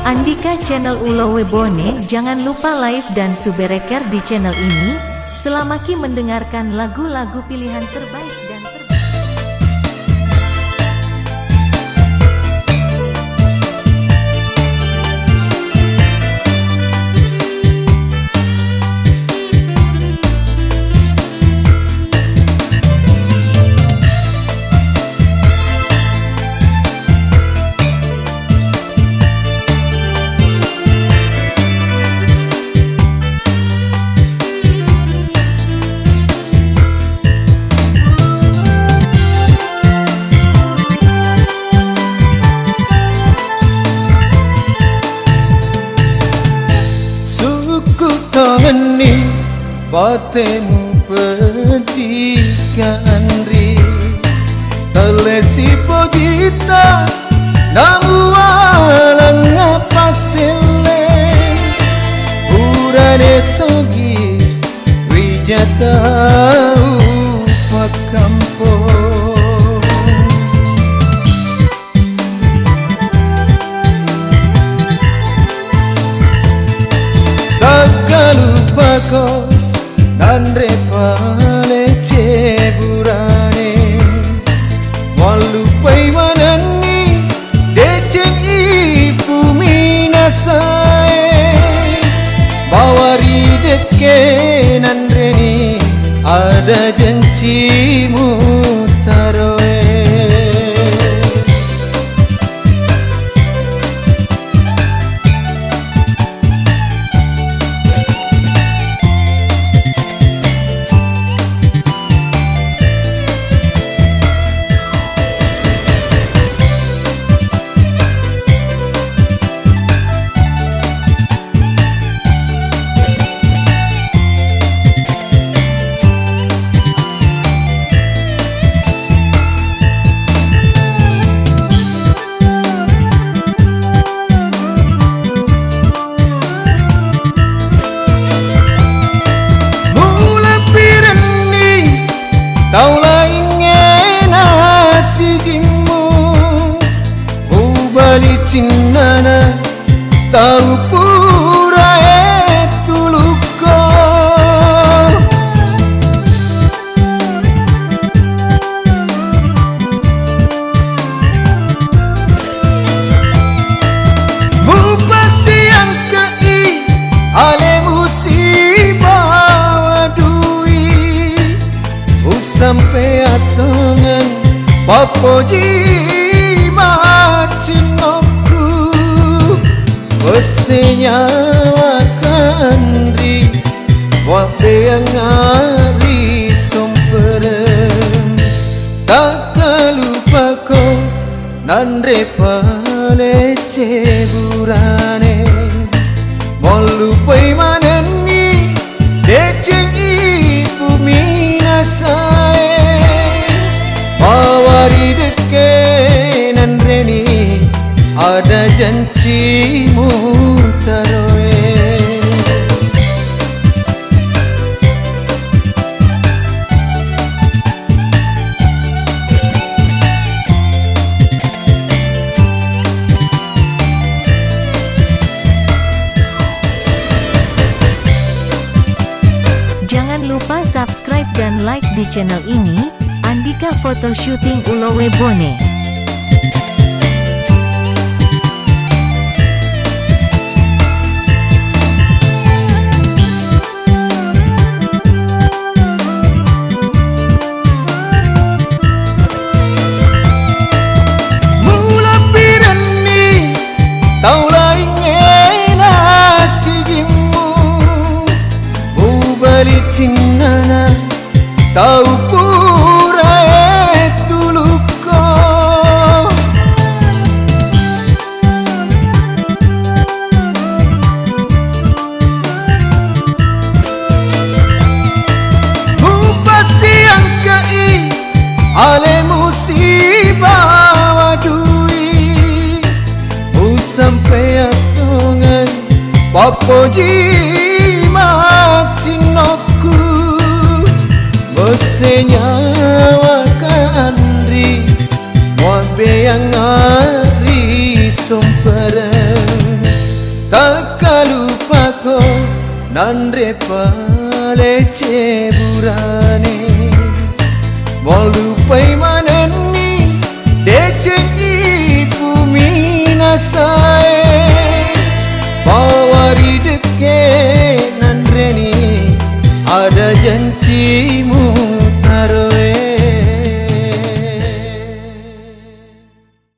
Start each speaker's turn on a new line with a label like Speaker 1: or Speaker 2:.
Speaker 1: Andika Channel Ulowe Bone. Jangan lupa like dan subscribe di channel ini. Selamaki mendengarkan lagu-lagu pilihan terbaik dan terbaik.
Speaker 2: Ni batemu petikan ri telesi pogita namu alang apa sele urane sogi wijata pakampo Ko nandre pale ceburane walupai manani deceng ibu minasae bawari deke nandre ni ada janjimu taroe. Cinana tahu pura etuluko mupasian kei ale musibah wadui sampai atangan papoji macinoku senyawakan ri waktu yang ngari somperem tak lupa kau nandre pale ceburane mau lupai manani deceng ibu minasae bawari deke nandre ni ada janjimu taroe.
Speaker 1: Jangan lupa subscribe dan like di channel ini. Andika Foto Shooting Ulowe Bone.
Speaker 2: Cinana tahu pura etuluko mupasian kei ale musibah wadui sampai atongan papoji macinoku senyawakan ri wabe yang ngari somperem Nandre pale ceburane Walupai maneni Dece ibu minasae Bawari deke nandreni Ada janji